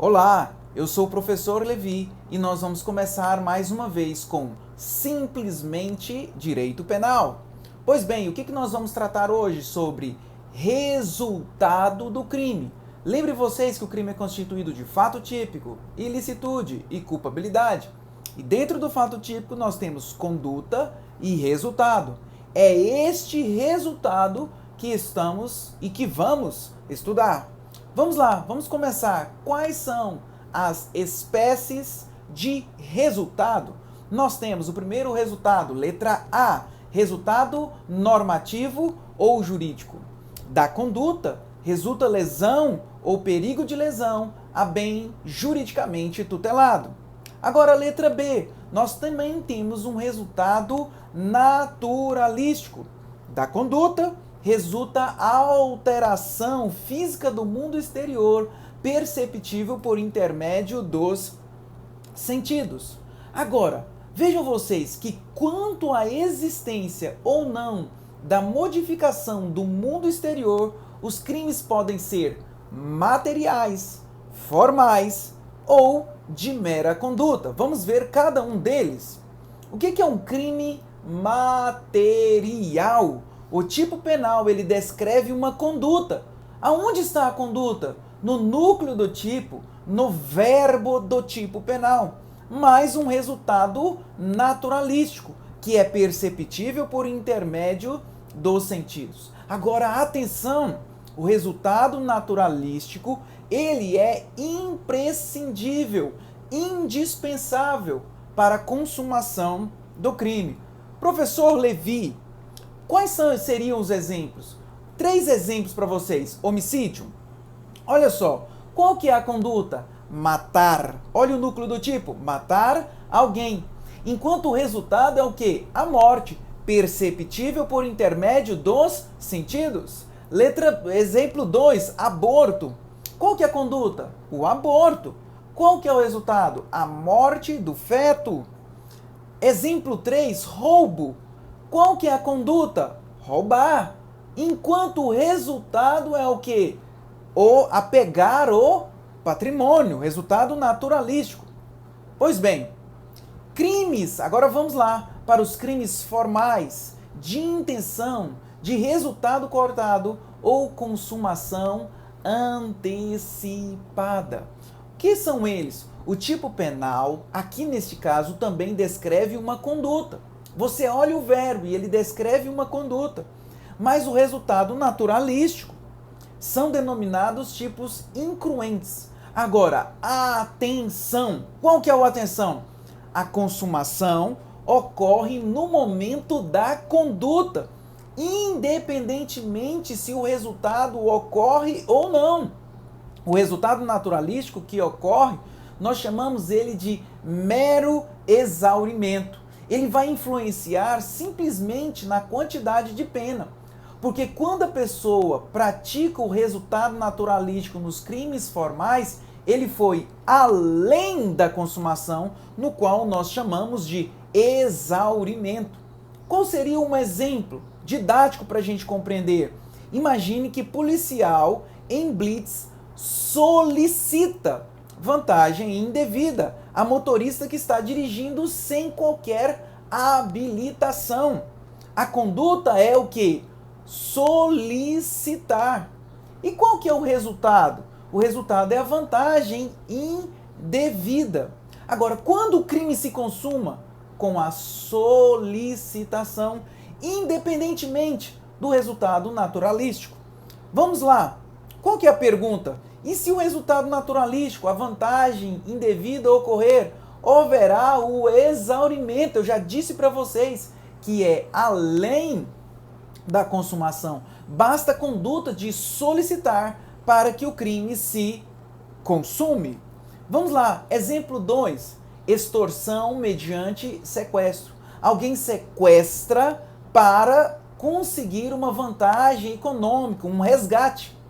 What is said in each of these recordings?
Olá, eu sou o professor Levi e nós vamos começar mais uma vez com simplesmente direito penal. Pois bem, o que nós vamos tratar hoje? Sobre resultado do crime. Lembre vocês que o crime é constituído de fato típico, ilicitude e culpabilidade. E dentro do fato típico nós temos conduta e resultado. É este resultado que estamos e que vamos estudar. Vamos lá, vamos começar. Quais são as espécies de resultado? Nós temos o primeiro resultado, letra A, resultado normativo ou jurídico. Da conduta, resulta lesão ou perigo de lesão a bem juridicamente tutelado. Agora, letra B, nós também temos um resultado naturalístico. Da conduta, resulta a alteração física do mundo exterior perceptível por intermédio dos sentidos. Agora, vejam vocês que quanto à existência ou não da modificação do mundo exterior, os crimes podem ser materiais, formais ou de mera conduta. Vamos ver cada um deles. O que é um crime material? O tipo penal, ele descreve uma conduta. Aonde está a conduta? No núcleo do tipo, no verbo do tipo penal. Mais um resultado naturalístico, que é perceptível por intermédio dos sentidos. Agora, atenção! O resultado naturalístico, ele é imprescindível, indispensável para a consumação do crime. Professor Levi, quais seriam os exemplos? 3 exemplos para vocês. Homicídio. Olha só, qual que é a conduta? Matar. Olha o núcleo do tipo, matar alguém. Enquanto o resultado é o quê? A perceptível por intermédio dos sentidos. Exemplo 2, aborto. Qual que é a conduta? O aborto. Qual que é o resultado? A morte do feto. Exemplo 3, roubo. Qual que é a conduta? Roubar. Enquanto o resultado é o quê? Apegar o patrimônio, resultado naturalístico. Pois bem, crimes, agora vamos lá para os crimes formais, de intenção, de resultado cortado ou consumação antecipada. O que são eles? O tipo penal, aqui neste caso, também descreve uma conduta. Você olha o verbo e ele descreve uma conduta. Mas o resultado naturalístico são denominados tipos incruentes. Agora, a atenção. Qual que é a atenção? A consumação ocorre no momento da conduta, independentemente se o resultado ocorre ou não. O resultado naturalístico que ocorre, nós chamamos ele de mero exaurimento. Ele vai influenciar simplesmente na quantidade de pena. Porque quando a pessoa pratica o resultado naturalístico nos crimes formais, ele foi além da consumação, no qual nós chamamos de exaurimento. Qual seria um exemplo didático para a gente compreender? Imagine que policial em blitz solicita vantagem indevida a motorista que está dirigindo sem qualquer habilitação. A conduta é o quê? Solicitar. E qual que é o resultado? O resultado é a vantagem indevida. Agora, quando o crime se consuma? Com a solicitação, independentemente do resultado naturalístico. Vamos lá. Qual que é a pergunta? E se o resultado naturalístico, a vantagem indevida ocorrer, haverá o exaurimento? Eu já disse para vocês que é além da consumação. Basta a conduta de solicitar para que o crime se consume. Vamos lá, exemplo 2, extorsão mediante sequestro. Alguém sequestra para conseguir uma vantagem econômica, um resgate.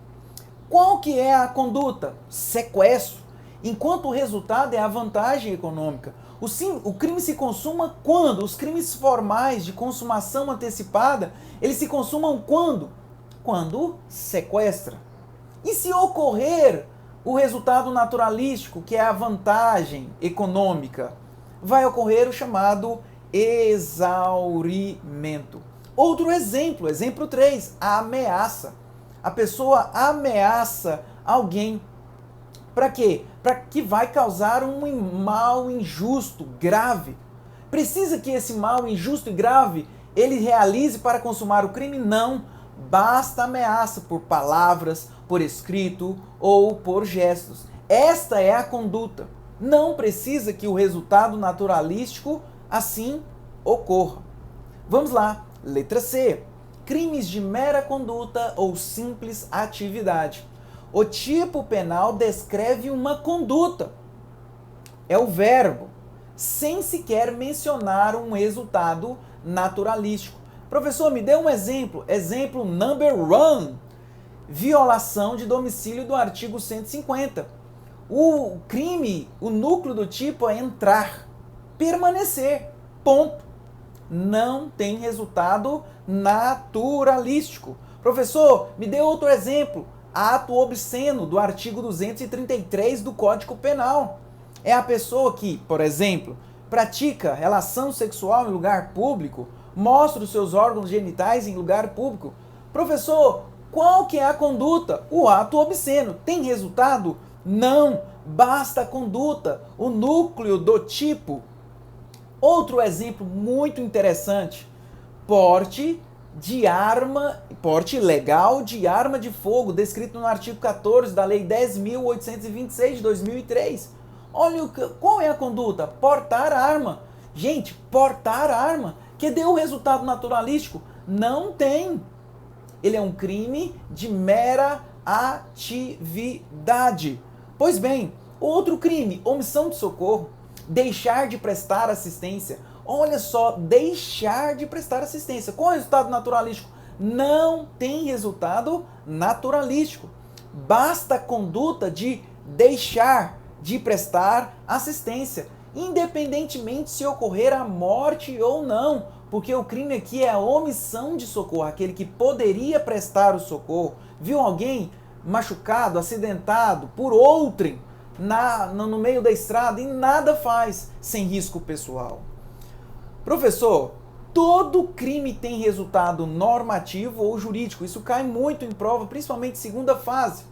Qual que é a conduta? Sequestro. Enquanto o resultado é a vantagem econômica. O crime se consuma quando? Os crimes formais de consumação antecipada, eles se consumam quando? Quando sequestra. E se ocorrer o resultado naturalístico, que é a vantagem econômica, vai ocorrer o chamado exaurimento. Outro exemplo, exemplo 3, a ameaça. A pessoa ameaça alguém. Para quê? Para que vai causar um mal injusto, grave. Precisa que esse mal injusto e grave ele realize para consumar o crime? Não. Basta ameaça por palavras, por escrito ou por gestos. Esta é a conduta. Não precisa que o resultado naturalístico assim ocorra. Vamos lá. Letra C. Crimes de mera conduta ou simples atividade. O tipo penal descreve uma conduta. É o verbo, sem sequer mencionar um resultado naturalístico. Professor, me dê um exemplo. Exemplo number 1. Violação de domicílio do artigo 150. O crime, o núcleo do tipo é entrar, permanecer, ponto. Não tem resultado naturalístico. Professor, me dê outro exemplo. Ato obsceno do artigo 233 do Código Penal. É a pessoa que, por exemplo, pratica relação sexual em lugar público, mostra os seus órgãos genitais em lugar público. Professor, qual que é a conduta? O ato obsceno. Tem resultado? Não. Basta a conduta, o núcleo do tipo. Outro exemplo muito interessante. Porte ilegal de arma de fogo, descrito no artigo 14 da Lei 10.826 de 2003. Olha, qual é a conduta? Portar arma. Gente, portar arma. Que deu o resultado naturalístico? Não tem. Ele é um crime de mera atividade. Pois bem, outro crime, omissão de socorro, deixar de prestar assistência. Olha só, deixar de prestar assistência. Qual é o resultado naturalístico? Não tem resultado naturalístico. Basta a conduta de deixar de prestar assistência, independentemente se ocorrer a morte ou não, porque o crime aqui é a omissão de socorro, aquele que poderia prestar o socorro. Viu alguém machucado, acidentado por outrem no meio da estrada e nada faz, sem risco pessoal. Professor, todo crime tem resultado normativo ou jurídico. Isso cai muito em prova, principalmente segunda fase.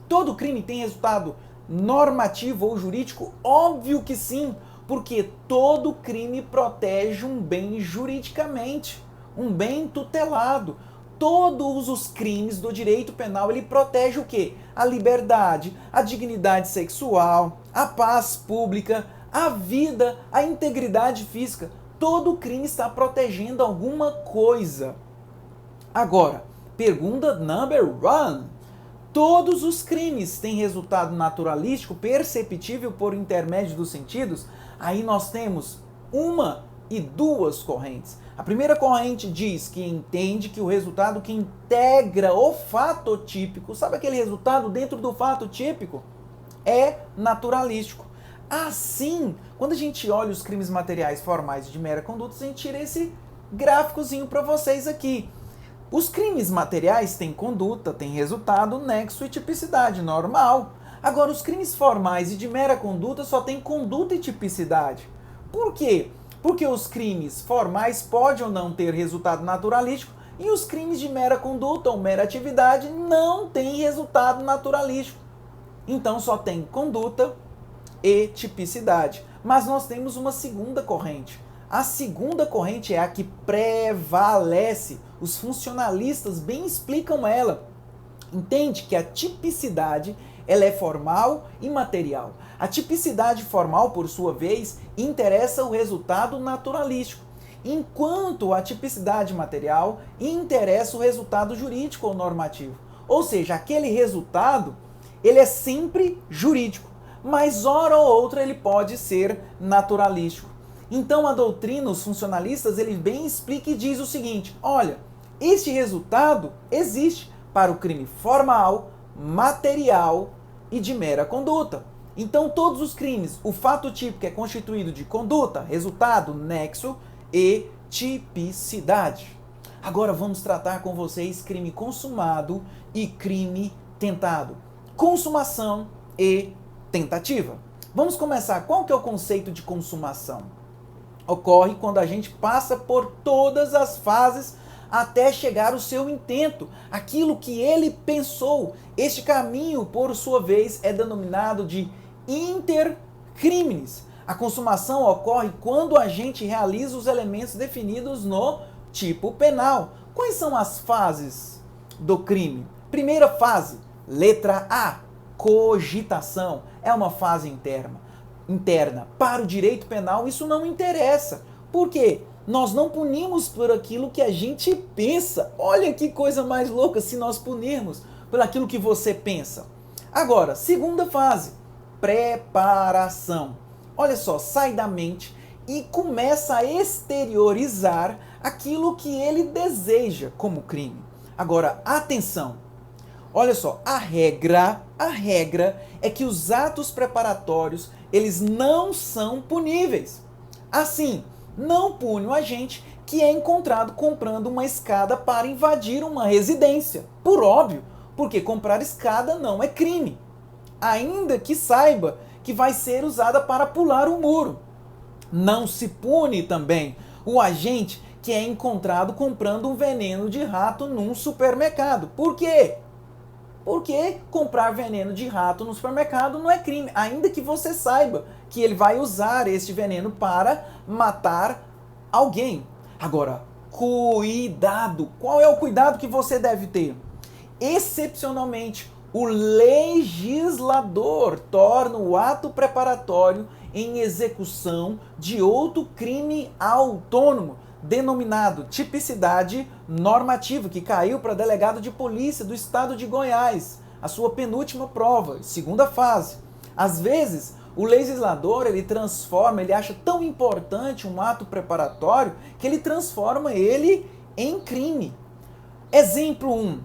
Todo crime tem resultado normativo ou jurídico? Óbvio que sim, porque todo crime protege um bem juridicamente, um bem tutelado. Todos os crimes do direito penal, ele protege o quê? A liberdade, a dignidade sexual, a paz pública, a vida, a integridade física. Todo crime está protegendo alguma coisa. Agora, pergunta number 1. Todos os crimes têm resultado naturalístico perceptível por intermédio dos sentidos? Aí nós temos uma e duas correntes. A primeira corrente diz que entende que o resultado que integra o fato típico, sabe aquele resultado dentro do fato típico? É naturalístico. Assim, quando a gente olha os crimes materiais formais de mera conduta, a gente tira esse gráficozinho para vocês aqui. Os crimes materiais têm conduta, têm resultado, nexo e tipicidade, normal. Agora, os crimes formais e de mera conduta só têm conduta e tipicidade. Por quê? Porque os crimes formais podem ou não ter resultado naturalístico e os crimes de mera conduta ou mera atividade não têm resultado naturalístico. Então, só tem conduta e tipicidade. Mas nós temos uma segunda corrente. A segunda corrente é a que prevalece. Os funcionalistas bem explicam ela. Entende que a tipicidade ela é formal e material. A tipicidade formal, por sua vez, interessa o resultado naturalístico, enquanto a tipicidade material interessa o resultado jurídico ou normativo. Ou seja, aquele resultado ele é sempre jurídico, mas hora ou outra ele pode ser naturalístico. Então a doutrina, os funcionalistas, ele bem explica e diz o seguinte: olha, este resultado existe para o crime formal, material e de mera conduta. Então todos os crimes, o fato típico é constituído de conduta, resultado, nexo e tipicidade. Agora vamos tratar com vocês crime consumado e crime tentado. Consumação e tentativa. Vamos começar. Qual que é o conceito de consumação? Ocorre quando a gente passa por todas as fases até chegar ao seu intento, aquilo que ele pensou. Este caminho, por sua vez, é denominado de intercrimes. A consumação ocorre quando a gente realiza os elementos definidos no tipo penal. Quais são as fases do crime? Primeira fase, letra A, cogitação. É uma fase interna. Para o direito penal, isso não interessa. Por quê? Nós não punimos por aquilo que a gente pensa. Olha que coisa mais louca se nós punirmos por aquilo que você pensa. Agora, segunda fase, preparação. Olha só, sai da mente e começa a exteriorizar aquilo que ele deseja como crime. Agora, atenção. Olha só, a regra é que os atos preparatórios, eles não são puníveis. Assim, não pune o agente que é encontrado comprando uma escada para invadir uma residência. Por óbvio, porque comprar escada não é crime. Ainda que saiba que vai ser usada para pular o muro. Não se pune também o agente que é encontrado comprando um veneno de rato num supermercado. Por quê? Porque comprar veneno de rato no supermercado não é crime, ainda que você saiba que ele vai usar este veneno para matar alguém. Agora, cuidado! Qual é o cuidado que você deve ter? Excepcionalmente, o legislador torna o ato preparatório em execução de outro crime autônomo, denominado tipicidade normativa, que caiu para delegado de polícia do estado de Goiás, a sua penúltima prova, segunda fase. Às vezes, o legislador, ele acha tão importante um ato preparatório que ele transforma ele em crime. Exemplo 1.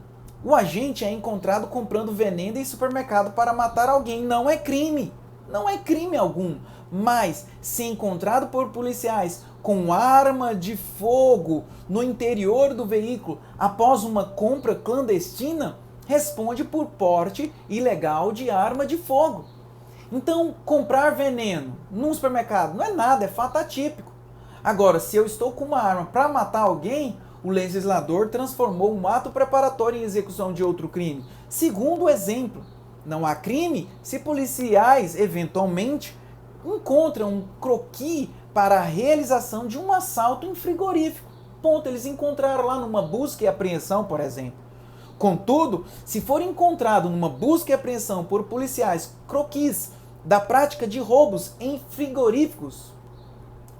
O agente é encontrado comprando veneno em supermercado para matar alguém. Não é crime. Não é crime algum. Mas, se encontrado por policiais com arma de fogo no interior do veículo após uma compra clandestina, responde por porte ilegal de arma de fogo. Então, comprar veneno num supermercado não é nada, é fato atípico. Agora, se eu estou com uma arma para matar alguém, o legislador transformou um ato preparatório em execução de outro crime. Segundo exemplo, não há crime se policiais, eventualmente, encontram um croquis para a realização de um assalto em frigorífico. Ponto, eles encontraram lá numa busca e apreensão, por exemplo. Contudo, se for encontrado numa busca e apreensão por policiais croquis da prática de roubos em frigoríficos,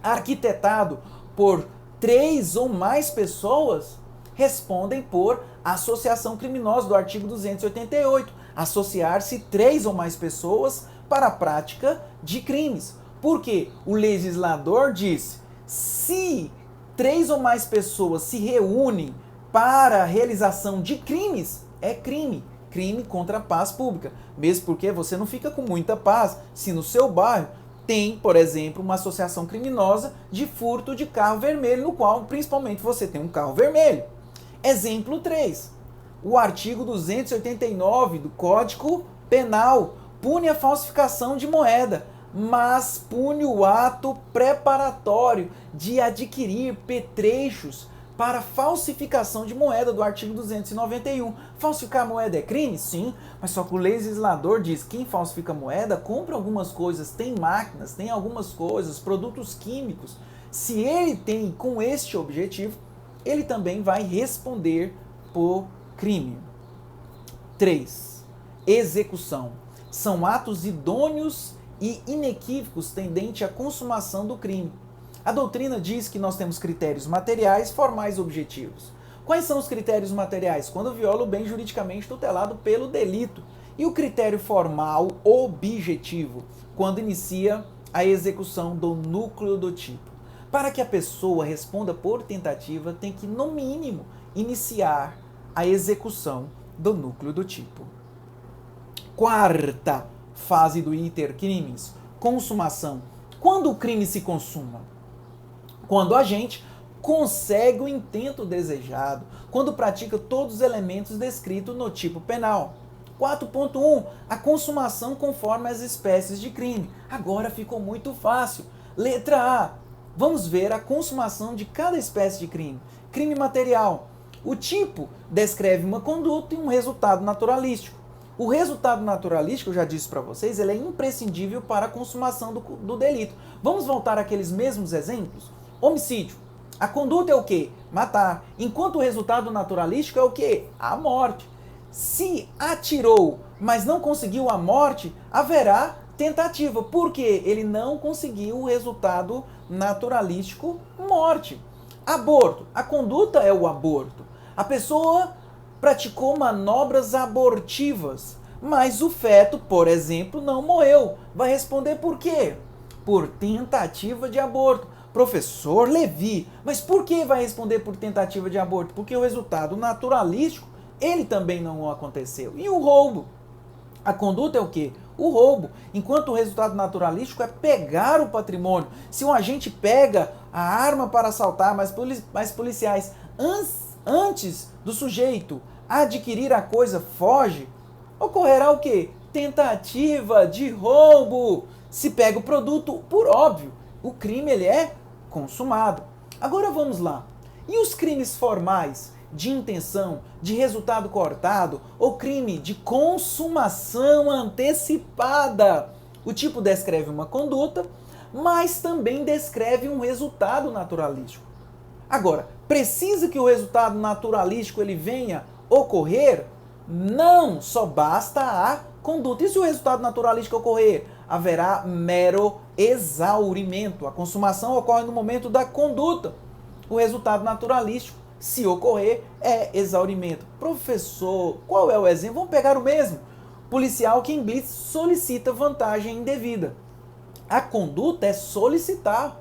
arquitetado por 3 ou mais pessoas, respondem por associação criminosa do artigo 288. Associar-se 3 ou mais pessoas para a prática de crimes. Porque o legislador disse, se 3 ou mais pessoas se reúnem para a realização de crimes, é crime. Crime contra a paz pública. Mesmo porque você não fica com muita paz se no seu bairro tem, por exemplo, uma associação criminosa de furto de carro vermelho, no qual principalmente você tem um carro vermelho. Exemplo 3. O artigo 289 do Código Penal pune a falsificação de moeda, mas pune o ato preparatório de adquirir petrechos para falsificação de moeda do artigo 291. Falsificar moeda é crime? Sim, mas só que o legislador diz que quem falsifica moeda compra algumas coisas, tem máquinas, tem algumas coisas, produtos químicos. Se ele tem com este objetivo, ele também vai responder por crime. 3. Execução. São atos idôneos e inequívocos tendentes à consumação do crime. A doutrina diz que nós temos critérios materiais, formais e objetivos. Quais são os critérios materiais? Quando viola o bem juridicamente tutelado pelo delito. E o critério formal objetivo? Quando inicia a execução do núcleo do tipo. Para que a pessoa responda por tentativa, tem que, no mínimo, iniciar a execução do núcleo do tipo. Quarta fase do intercrimes, consumação. Quando o crime se consuma? Quando o agente consegue o intento desejado, quando pratica todos os elementos descritos no tipo penal. 4.1, a consumação conforme as espécies de crime. Agora ficou muito fácil. Letra A. Vamos ver a consumação de cada espécie de crime. Crime material. O tipo descreve uma conduta e um resultado naturalístico. O resultado naturalístico, eu já disse para vocês, ele é imprescindível para a consumação do delito. Vamos voltar àqueles mesmos exemplos? Homicídio. A conduta é o quê? Matar. Enquanto o resultado naturalístico é o quê? A morte. Se atirou, mas não conseguiu a morte, haverá tentativa, porque ele não conseguiu o resultado naturalístico, morte. Aborto. A conduta é o aborto. A pessoa praticou manobras abortivas, mas o feto, por exemplo, não morreu. Vai responder por quê? Por tentativa de aborto. Professor Levi, mas por que vai responder por tentativa de aborto? Porque o resultado naturalístico, ele também não aconteceu. E o roubo? A conduta é o quê? O roubo. Enquanto o resultado naturalístico é pegar o patrimônio. Se um agente pega a arma para assaltar, mas policiais, antes do sujeito adquirir a coisa, foge, ocorrerá o quê? Tentativa de roubo. Se pega o produto, por óbvio, o crime ele é consumado. Agora vamos lá. E os crimes formais de intenção, de resultado cortado ou crime de consumação antecipada? O tipo descreve uma conduta, mas também descreve um resultado naturalístico. Agora, precisa que o resultado naturalístico ele venha ocorrer? Não, só basta a conduta. E se o resultado naturalístico ocorrer? Haverá mero exaurimento. A consumação ocorre no momento da conduta. O resultado naturalístico, se ocorrer, é exaurimento. Professor, qual é o exemplo? Vamos pegar o mesmo. Policial que em blitz solicita vantagem indevida. A conduta é solicitar,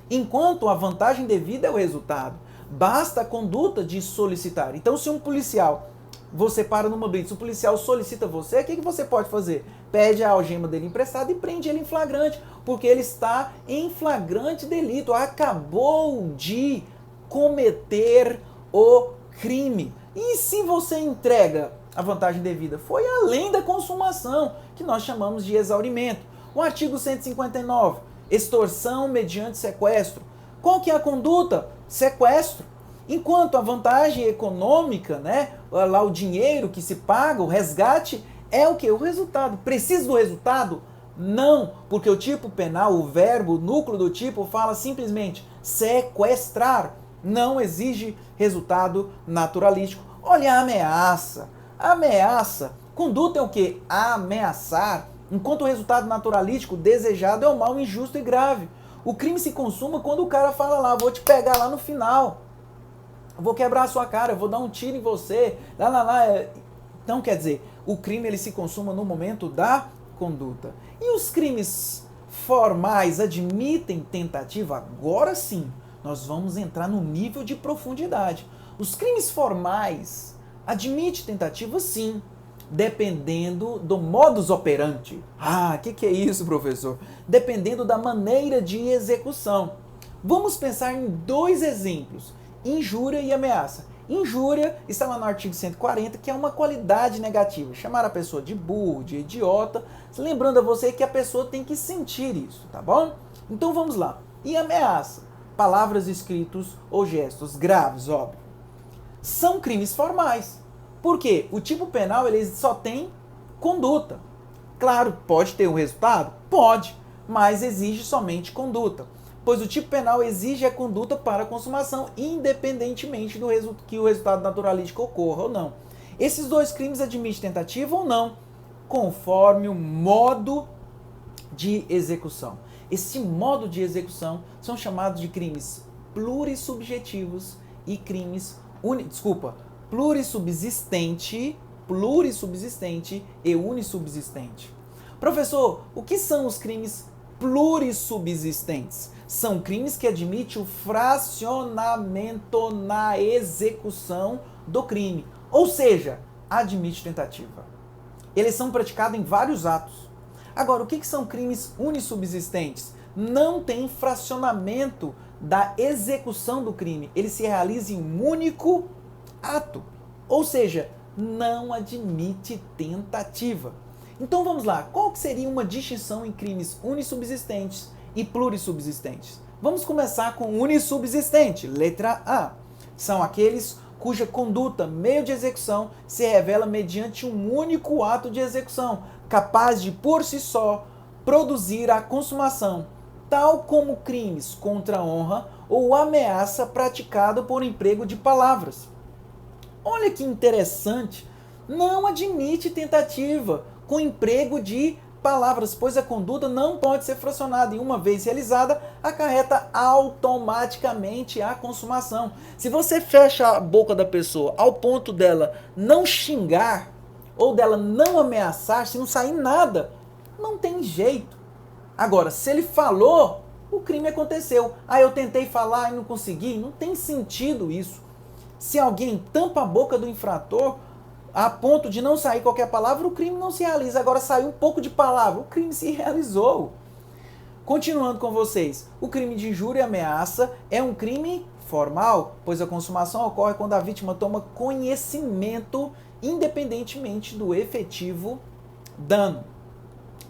enquanto a vantagem indevida é o resultado. Basta a conduta de solicitar. Então, se um policial, você para numa blitz, o policial solicita você, o que você pode fazer? Pede a algema dele emprestada e prende ele em flagrante, porque ele está em flagrante delito, acabou de cometer o crime. E se você entrega a vantagem devida? Foi além da consumação, que nós chamamos de exaurimento. O artigo 159, extorsão mediante sequestro. Qual que é a conduta? Sequestro. Enquanto a vantagem econômica, né, lá o dinheiro que se paga, o resgate, é o que? O resultado. Precisa do resultado? Não, porque o tipo penal, o verbo, o núcleo do tipo fala simplesmente sequestrar. Não exige resultado naturalístico. Olha a ameaça. Ameaça. Conduta é o que? Ameaçar. Enquanto o resultado naturalístico desejado é o mal injusto e grave. O crime se consuma quando o cara fala lá, vou te pegar lá no final. Eu vou quebrar a sua cara, eu vou dar um tiro em você. Então, quer dizer, o crime ele se consuma no momento da conduta. E os crimes formais admitem tentativa? Agora sim, nós vamos entrar no nível de profundidade. Os crimes formais admitem tentativa? Sim, dependendo do modus operandi. Ah, o que é isso, professor? Dependendo da maneira de execução. Vamos pensar em dois exemplos: injúria e ameaça. Injúria está lá no artigo 140, que é uma qualidade negativa. Chamar a pessoa de burro, de idiota, lembrando a você que a pessoa tem que sentir isso, tá bom? Então vamos lá. E ameaça? Palavras, escritos ou gestos graves, óbvio. São crimes formais. Por quê? O tipo penal ele só tem conduta. Claro, pode ter um resultado? Pode, mas exige somente conduta. Pois o tipo penal exige a conduta para a consumação, independentemente do que o resultado naturalístico ocorra ou não. Esses dois crimes admitem tentativa ou não, conforme o modo de execução. Esse modo de execução são chamados de crimes plurissubjetivos e crimes plurissubsistente e unissubsistente. Professor, o que são os crimes plurissubsistentes? São crimes que admitem o fracionamento na execução do crime, ou seja, admite tentativa. Eles são praticados em vários atos. Agora, o que são crimes unissubsistentes? Não tem fracionamento da execução do crime. Ele se realiza em um único ato. Ou seja, não admite tentativa. Então vamos lá, qual que seria uma distinção em crimes unissubsistentes e plurissubsistentes? Vamos começar com unissubsistente, letra A. São aqueles cuja conduta, meio de execução, se revela mediante um único ato de execução, capaz de, por si só, produzir a consumação, tal como crimes contra a honra ou ameaça praticada por emprego de palavras. Olha que interessante, não admite tentativa com emprego de palavras, pois a conduta não pode ser fracionada e uma vez realizada, acarreta automaticamente a consumação. Se você fecha a boca da pessoa ao ponto dela não xingar ou dela não ameaçar, se não sair nada, não tem jeito. Agora, se ele falou, o crime aconteceu. Ah, eu tentei falar e não consegui. Não tem sentido isso. Se alguém tampa a boca do infrator a ponto de não sair qualquer palavra, o crime não se realiza. Agora saiu um pouco de palavra, o crime se realizou. Continuando com vocês, o crime de injúria e ameaça é um crime formal, pois a consumação ocorre quando a vítima toma conhecimento independentemente do efetivo dano.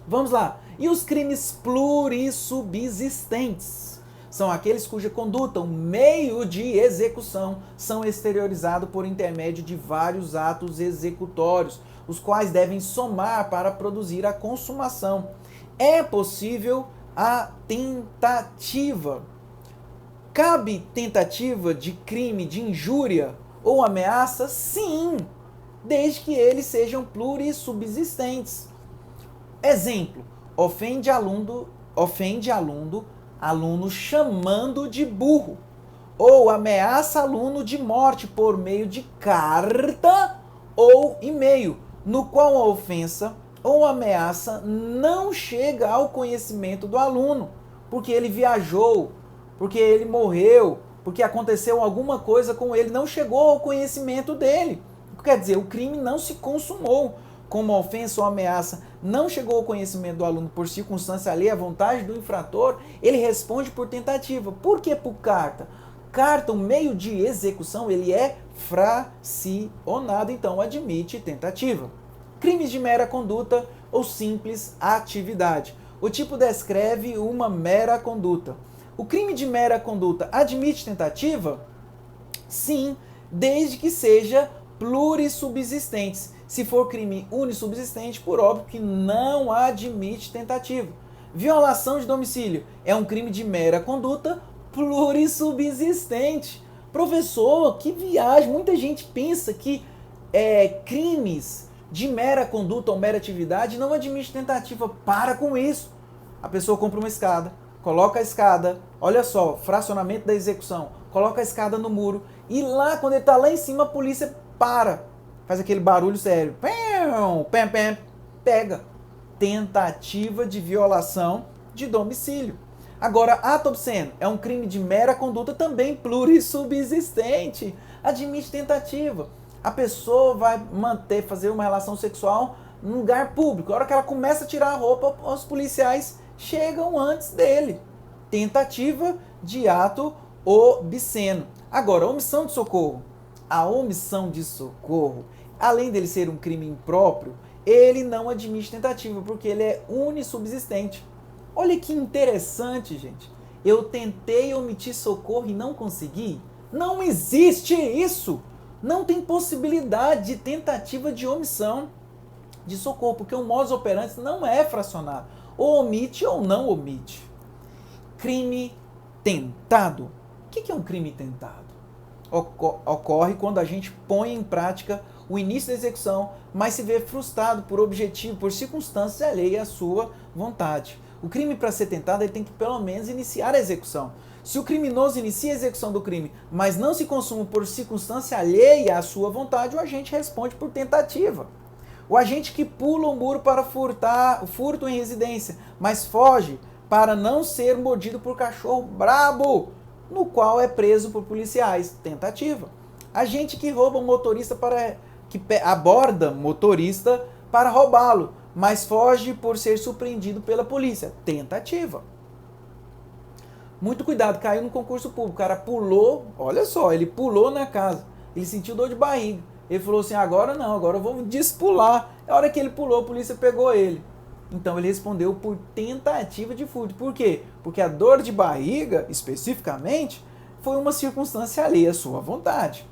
Vamos lá. E os crimes plurissubsistentes? São aqueles cuja conduta, o meio de execução, são exteriorizados por intermédio de vários atos executórios, os quais devem somar para produzir a consumação. É possível a tentativa. Cabe tentativa de crime de injúria ou ameaça? Sim, desde que eles sejam plurissubsistentes. Exemplo, ofende aluno chamando de burro, ou ameaça aluno de morte por meio de carta ou e-mail, no qual a ofensa ou ameaça não chega ao conhecimento do aluno, porque ele viajou, porque ele morreu, porque aconteceu alguma coisa com ele, não chegou ao conhecimento dele. Quer dizer, o crime não se consumou. Como a ofensa ou ameaça não chegou ao conhecimento do aluno por circunstância alheia à vontade do infrator, ele responde por tentativa. Por que por carta? Carta, o meio de execução, ele é fracionado, então admite tentativa. Crimes de mera conduta ou simples atividade. O tipo descreve uma mera conduta. O crime de mera conduta admite tentativa? Sim, desde que seja plurissubsistentes. Se for crime unissubsistente, por óbvio que não admite tentativa. Violação de domicílio é um crime de mera conduta plurissubsistente. Professor, que viagem! Muita gente pensa que crimes de mera conduta ou mera atividade não admite tentativa. Para com isso. A pessoa compra uma escada, coloca a escada, olha só, fracionamento da execução, coloca a escada no muro e lá, quando ele está lá em cima, a polícia para. Faz aquele barulho sério. Pega. Tentativa de violação de domicílio. Agora, ato obsceno é um crime de mera conduta também plurissubsistente. Admite tentativa. A pessoa vai fazer uma relação sexual num lugar público. A hora que ela começa a tirar a roupa, os policiais chegam antes dele. Tentativa de ato obsceno. Agora, omissão de socorro. A omissão de socorro, além dele ser um crime impróprio, ele não admite tentativa, porque ele é unissubsistente. Olha que interessante, gente. Eu tentei omitir socorro e não consegui? Não existe isso! Não tem possibilidade de tentativa de omissão de socorro, porque o modus operandi não é fracionado. Ou omite ou não omite. Crime tentado. O que é um crime tentado? Ocorre quando a gente põe em prática o início da execução, mas se vê frustrado por objetivo, por circunstâncias alheias à sua vontade. O crime, para ser tentado, ele tem que pelo menos iniciar a execução. Se o criminoso inicia a execução do crime, mas não se consuma por circunstância alheia à sua vontade, o agente responde por tentativa. O agente que pula o muro para furtar, o furto em residência, mas foge para não ser mordido por cachorro brabo, no qual é preso por policiais. Tentativa. Agente que rouba um motorista que aborda motorista para roubá-lo, mas foge por ser surpreendido pela polícia. Tentativa. Muito cuidado, caiu no concurso público. O cara pulou, olha só, ele pulou na casa. Ele sentiu dor de barriga. Ele falou assim, agora não, agora eu vou despular. A hora que ele pulou, a polícia pegou ele. Então ele respondeu por tentativa de furto. Por quê? Porque a dor de barriga, especificamente, foi uma circunstância alheia à sua vontade.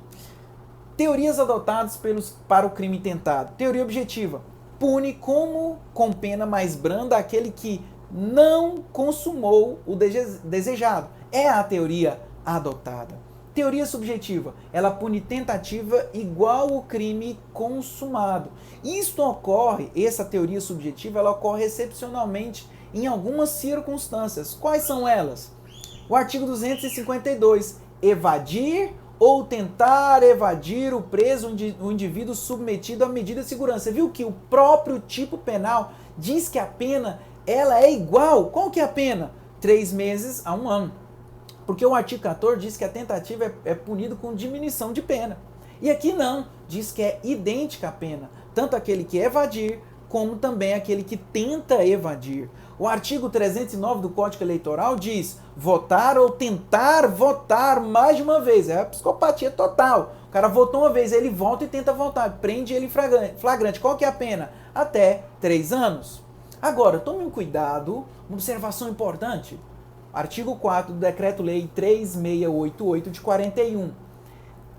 Teorias adotadas para o crime tentado. Teoria objetiva. Pune com pena mais branda aquele que não consumou o desejado. É a teoria adotada. Teoria subjetiva, ela pune tentativa igual o crime consumado. Isto ocorre, essa teoria subjetiva, ela ocorre excepcionalmente em algumas circunstâncias. Quais são elas? O artigo 252, evadir ou tentar evadir o preso, o indivíduo submetido à medida de segurança. Você viu que o próprio tipo penal diz que a pena ela é igual. Qual que é a pena? 3 meses a 1 ano. Porque o artigo 14 diz que a tentativa é punido com diminuição de pena. E aqui não, diz que é idêntica a pena. Tanto aquele que evadir, como também aquele que tenta evadir. O artigo 309 do Código Eleitoral diz votar ou tentar votar mais de uma vez. É a psicopatia total. O cara votou uma vez, ele volta e tenta voltar. Prende ele em flagrante. Qual que é a pena? Até 3 anos. Agora, tome um cuidado, uma observação importante. Artigo 4 do Decreto-Lei 3688 de 41.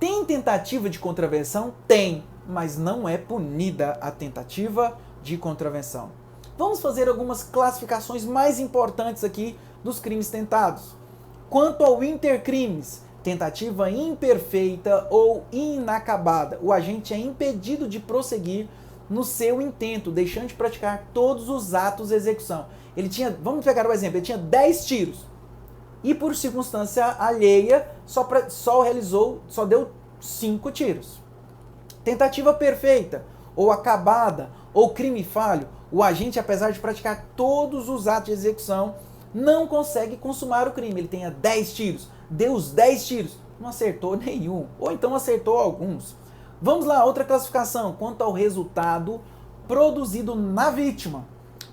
Tem tentativa de contravenção? Tem, mas não é punida a tentativa de contravenção. Vamos fazer algumas classificações mais importantes aqui dos crimes tentados. Quanto ao intercrimes, tentativa imperfeita ou inacabada, o agente é impedido de prosseguir no seu intento, deixando de praticar todos os atos de execução. Ele tinha, vamos pegar o exemplo, ele tinha 10 tiros e por circunstância alheia só deu 5 tiros. Tentativa perfeita ou acabada ou crime falho, o agente, apesar de praticar todos os atos de execução, não consegue consumar o crime. Ele tenha 10 tiros, deu os 10 tiros, não acertou nenhum, ou então acertou alguns. Vamos lá, outra classificação, quanto ao resultado produzido na vítima.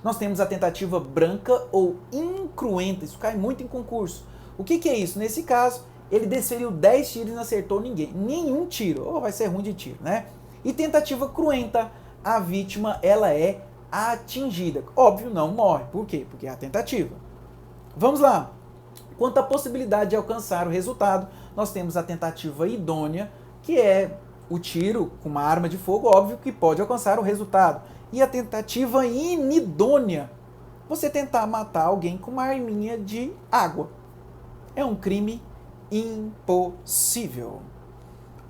Nós temos a tentativa branca ou incruenta, isso cai muito em concurso. O que é isso? Nesse caso, ele desferiu 10 tiros e não acertou ninguém, nenhum tiro, ou vai ser ruim de tiro, né? E tentativa cruenta, a vítima, ela é atingida. Óbvio, não morre. Por quê? Porque é a tentativa. Vamos lá. Quanto à possibilidade de alcançar o resultado, nós temos a tentativa idônea, que é o tiro com uma arma de fogo, óbvio que pode alcançar o resultado. E a tentativa inidônea, você tentar matar alguém com uma arminha de água. É um crime impossível.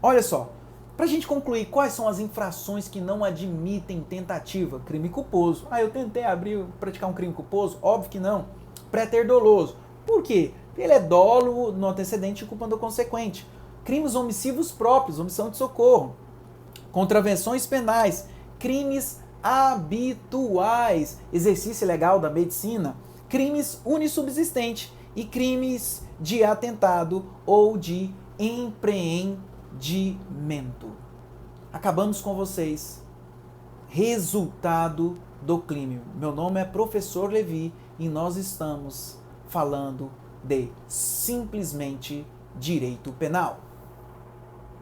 Olha só, para a gente concluir, quais são as infrações que não admitem tentativa? Crime culposo. Eu tentei praticar um crime culposo? Óbvio que não. Préter doloso. Por quê? Porque ele é dolo no antecedente e culpa no consequente. Crimes omissivos próprios, omissão de socorro. Contravenções penais. Crimes habituais. Exercício ilegal da medicina. Crimes unissubsistentes. E crimes de atentado ou de empreendimento. Acabamos com vocês. Resultado do crime. Meu nome é Professor Levi e nós estamos falando de simplesmente direito penal.